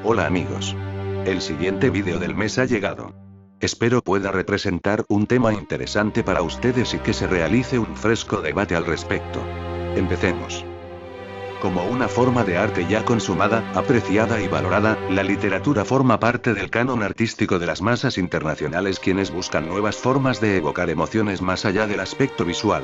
Hola amigos. El siguiente vídeo del mes ha llegado. Espero pueda representar un tema interesante para ustedes y que se realice un fresco debate al respecto. Empecemos. Como una forma de arte ya consumada, apreciada y valorada, la literatura forma parte del canon artístico de las masas internacionales quienes buscan nuevas formas de evocar emociones más allá del aspecto visual.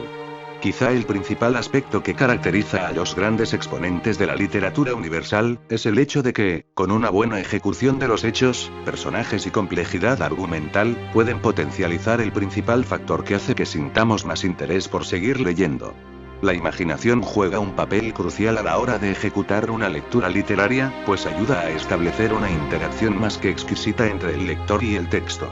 Quizá el principal aspecto que caracteriza a los grandes exponentes de la literatura universal, es el hecho de que, con una buena ejecución de los hechos, personajes y complejidad argumental, pueden potencializar el principal factor que hace que sintamos más interés por seguir leyendo. La imaginación juega un papel crucial a la hora de ejecutar una lectura literaria, pues ayuda a establecer una interacción más que exquisita entre el lector y el texto.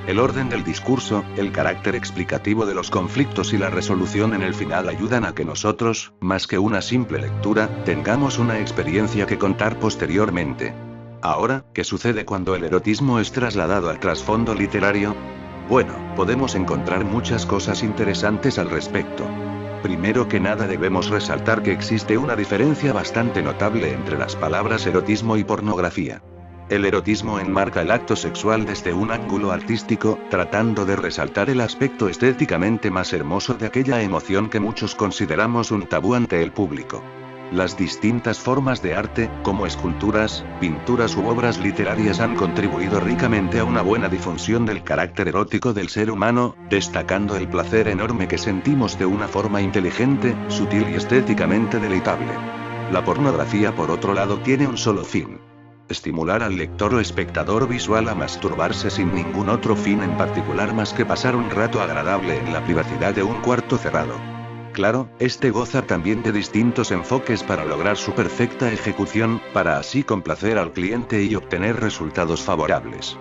El orden del discurso, el carácter explicativo de los conflictos y la resolución en el final ayudan a que nosotros, más que una simple lectura, tengamos una experiencia que contar posteriormente. Ahora, ¿qué sucede cuando el erotismo es trasladado al trasfondo literario? Bueno, podemos encontrar muchas cosas interesantes al respecto. Primero que nada debemos resaltar que existe una diferencia bastante notable entre las palabras erotismo y pornografía. El erotismo enmarca el acto sexual desde un ángulo artístico, tratando de resaltar el aspecto estéticamente más hermoso de aquella emoción que muchos consideramos un tabú ante el público. Las distintas formas de arte, como esculturas, pinturas u obras literarias han contribuido ricamente a una buena difusión del carácter erótico del ser humano, destacando el placer enorme que sentimos de una forma inteligente, sutil y estéticamente deleitable. La pornografía por otro lado tiene un solo fin: estimular al lector o espectador visual a masturbarse sin ningún otro fin en particular más que pasar un rato agradable en la privacidad de un cuarto cerrado. Claro, este goza también de distintos enfoques para lograr su perfecta ejecución, para así complacer al cliente y obtener resultados favorables.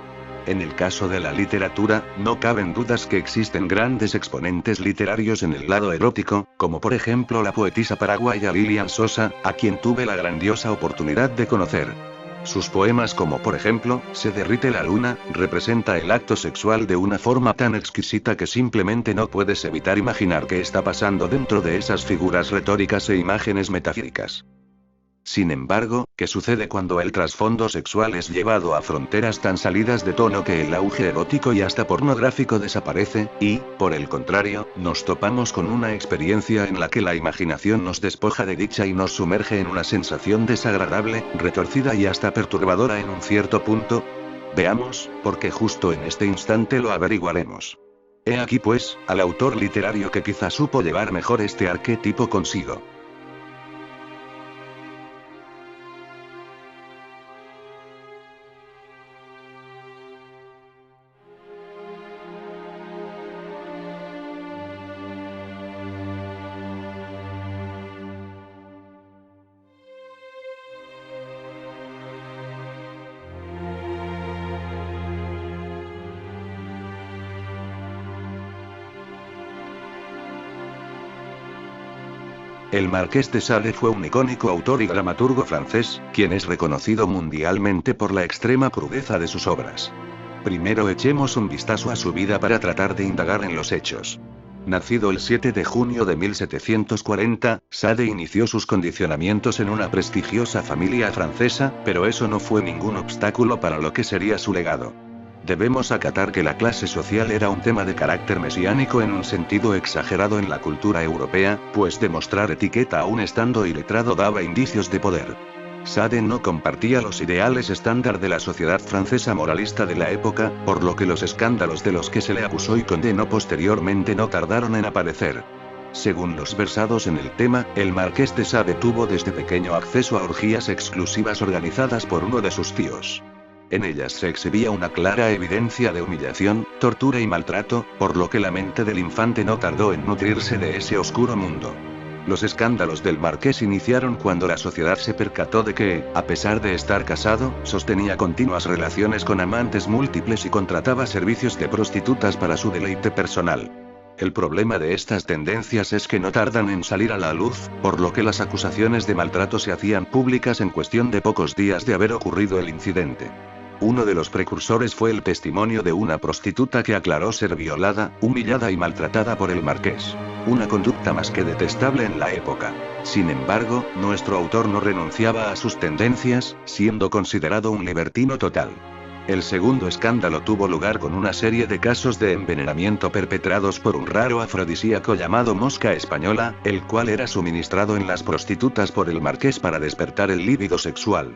En el caso de la literatura, no caben dudas que existen grandes exponentes literarios en el lado erótico, como por ejemplo la poetisa paraguaya Lilian Sosa, a quien tuve la grandiosa oportunidad de conocer. Sus poemas como por ejemplo, Se derrite la luna, representa el acto sexual de una forma tan exquisita que simplemente no puedes evitar imaginar qué está pasando dentro de esas figuras retóricas e imágenes metafóricas. Sin embargo, ¿qué sucede cuando el trasfondo sexual es llevado a fronteras tan salidas de tono que el auge erótico y hasta pornográfico desaparece, y, por el contrario, nos topamos con una experiencia en la que la imaginación nos despoja de dicha y nos sumerge en una sensación desagradable, retorcida y hasta perturbadora en un cierto punto? Veamos, porque justo en este instante lo averiguaremos. He aquí pues, al autor literario que quizá supo llevar mejor este arquetipo consigo. El Marqués de Sade fue un icónico autor y dramaturgo francés, quien es reconocido mundialmente por la extrema crudeza de sus obras. Primero echemos un vistazo a su vida para tratar de indagar en los hechos. Nacido el 7 de junio de 1740, Sade inició sus condicionamientos en una prestigiosa familia francesa, pero eso no fue ningún obstáculo para lo que sería su legado. Debemos acatar que la clase social era un tema de carácter mesiánico en un sentido exagerado en la cultura europea, pues demostrar etiqueta aún estando iletrado daba indicios de poder. Sade no compartía los ideales estándar de la sociedad francesa moralista de la época, por lo que los escándalos de los que se le acusó y condenó posteriormente no tardaron en aparecer. Según los versados en el tema, el Marqués de Sade tuvo desde pequeño acceso a orgías exclusivas organizadas por uno de sus tíos. En ellas se exhibía una clara evidencia de humillación, tortura y maltrato, por lo que la mente del infante no tardó en nutrirse de ese oscuro mundo. Los escándalos del marqués iniciaron cuando la sociedad se percató de que, a pesar de estar casado, sostenía continuas relaciones con amantes múltiples y contrataba servicios de prostitutas para su deleite personal. El problema de estas tendencias es que no tardan en salir a la luz, por lo que las acusaciones de maltrato se hacían públicas en cuestión de pocos días de haber ocurrido el incidente. Uno de los precursores fue el testimonio de una prostituta que aclaró ser violada, humillada y maltratada por el marqués. Una conducta más que detestable en la época. Sin embargo, nuestro autor no renunciaba a sus tendencias, siendo considerado un libertino total. El segundo escándalo tuvo lugar con una serie de casos de envenenamiento perpetrados por un raro afrodisíaco llamado mosca española, el cual era suministrado en las prostitutas por el marqués para despertar el líbido sexual.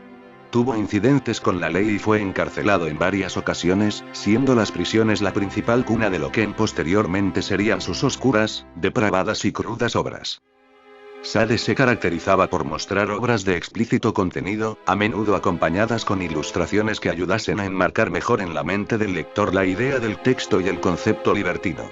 Tuvo incidentes con la ley y fue encarcelado en varias ocasiones, siendo las prisiones la principal cuna de lo que posteriormente serían sus oscuras, depravadas y crudas obras. Sade se caracterizaba por mostrar obras de explícito contenido, a menudo acompañadas con ilustraciones que ayudasen a enmarcar mejor en la mente del lector la idea del texto y el concepto libertino.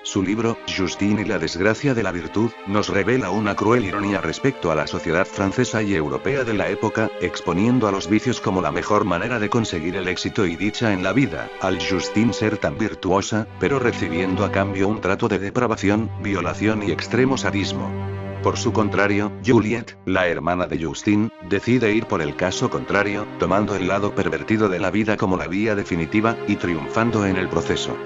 Su libro, Justine y la desgracia de la virtud, nos revela una cruel ironía respecto a la sociedad francesa y europea de la época, exponiendo a los vicios como la mejor manera de conseguir el éxito y dicha en la vida, al Justine ser tan virtuosa, pero recibiendo a cambio un trato de depravación, violación y extremo sadismo. Por su contrario, Juliette, la hermana de Justine, decide ir por el caso contrario, tomando el lado pervertido de la vida como la vía definitiva, y triunfando en el proceso.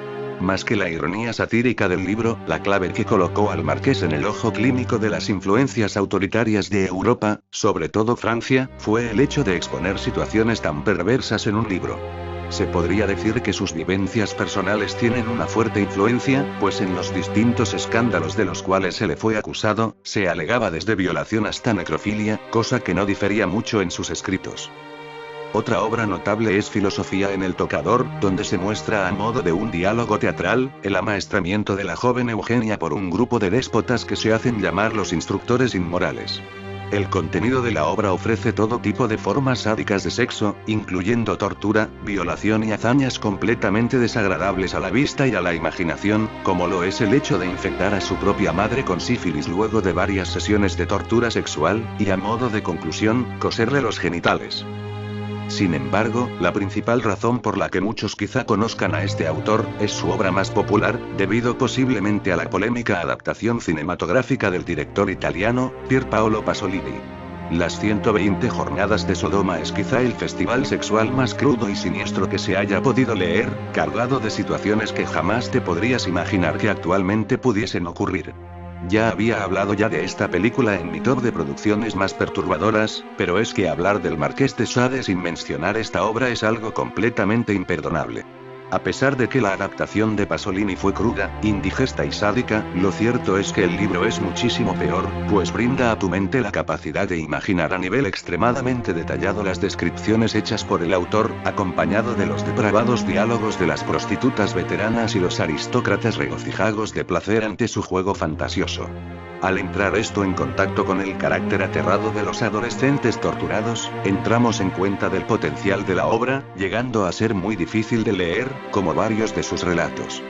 Más que la ironía satírica del libro, la clave que colocó al marqués en el ojo clínico de las influencias autoritarias de Europa, sobre todo Francia, fue el hecho de exponer situaciones tan perversas en un libro. Se podría decir que sus vivencias personales tienen una fuerte influencia, pues en los distintos escándalos de los cuales se le fue acusado, se alegaba desde violación hasta necrofilia, cosa que no difería mucho en sus escritos. Otra obra notable es Filosofía en el tocador, donde se muestra a modo de un diálogo teatral, el amaestramiento de la joven Eugenia por un grupo de déspotas que se hacen llamar los instructores inmorales. El contenido de la obra ofrece todo tipo de formas sádicas de sexo, incluyendo tortura, violación y hazañas completamente desagradables a la vista y a la imaginación, como lo es el hecho de infectar a su propia madre con sífilis luego de varias sesiones de tortura sexual, y a modo de conclusión, coserle los genitales. Sin embargo, la principal razón por la que muchos quizá conozcan a este autor, es su obra más popular, debido posiblemente a la polémica adaptación cinematográfica del director italiano, Pier Paolo Pasolini. Las 120 jornadas de Sodoma es quizá el festival sexual más crudo y siniestro que se haya podido leer, cargado de situaciones que jamás te podrías imaginar que actualmente pudiesen ocurrir. Ya había hablado de esta película en mi top de producciones más perturbadoras, pero es que hablar del Marqués de Sade sin mencionar esta obra es algo completamente imperdonable. A pesar de que la adaptación de Pasolini fue cruda, indigesta y sádica, lo cierto es que el libro es muchísimo peor, pues brinda a tu mente la capacidad de imaginar a nivel extremadamente detallado las descripciones hechas por el autor, acompañado de los depravados diálogos de las prostitutas veteranas y los aristócratas regocijados de placer ante su juego fantasioso. Al entrar esto en contacto con el carácter aterrado de los adolescentes torturados, entramos en cuenta del potencial de la obra, llegando a ser muy difícil de leer, como varios de sus relatos.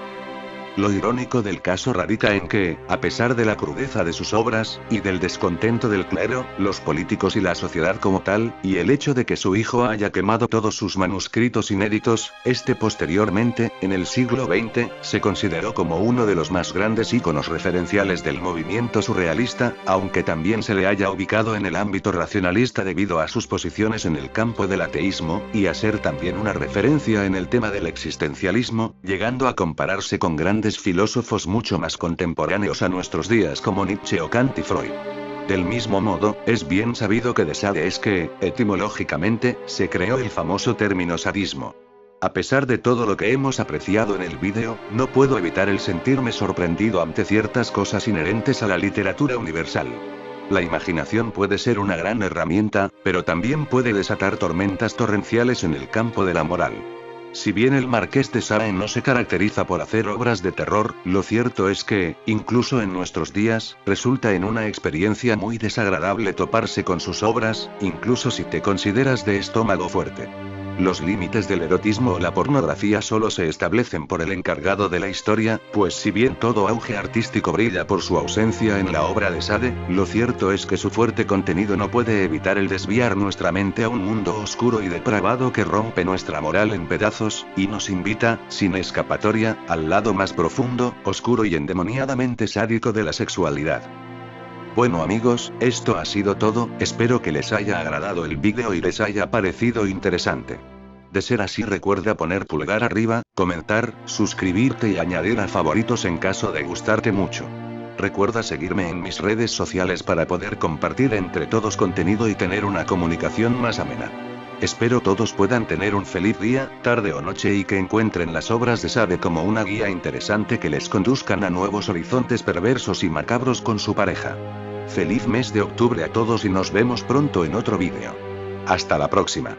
Lo irónico del caso radica en que, a pesar de la crudeza de sus obras, y del descontento del clero, los políticos y la sociedad como tal, y el hecho de que su hijo haya quemado todos sus manuscritos inéditos, posteriormente, en el siglo XX, se consideró como uno de los más grandes íconos referenciales del movimiento surrealista, aunque también se le haya ubicado en el ámbito racionalista debido a sus posiciones en el campo del ateísmo, y a ser también una referencia en el tema del existencialismo, llegando a compararse con grandes filósofos mucho más contemporáneos a nuestros días como Nietzsche o Kant y Freud. Del mismo modo, es bien sabido que de Sade es que, etimológicamente, se creó el famoso término sadismo. A pesar de todo lo que hemos apreciado en el vídeo, no puedo evitar el sentirme sorprendido ante ciertas cosas inherentes a la literatura universal. La imaginación puede ser una gran herramienta, pero también puede desatar tormentas torrenciales en el campo de la moral. Si bien el Marqués de Sade no se caracteriza por hacer obras de terror, lo cierto es que, incluso en nuestros días, resulta en una experiencia muy desagradable toparse con sus obras, incluso si te consideras de estómago fuerte. Los límites del erotismo o la pornografía solo se establecen por el encargado de la historia, pues si bien todo auge artístico brilla por su ausencia en la obra de Sade, lo cierto es que su fuerte contenido no puede evitar el desviar nuestra mente a un mundo oscuro y depravado que rompe nuestra moral en pedazos, y nos invita, sin escapatoria, al lado más profundo, oscuro y endemoniadamente sádico de la sexualidad. Bueno amigos, esto ha sido todo, espero que les haya agradado el vídeo y les haya parecido interesante. De ser así recuerda poner pulgar arriba, comentar, suscribirte y añadir a favoritos en caso de gustarte mucho. Recuerda seguirme en mis redes sociales para poder compartir entre todos contenido y tener una comunicación más amena. Espero todos puedan tener un feliz día, tarde o noche y que encuentren las obras de Sabe como una guía interesante que les conduzcan a nuevos horizontes perversos y macabros con su pareja. Feliz mes de octubre a todos y nos vemos pronto en otro vídeo. Hasta la próxima.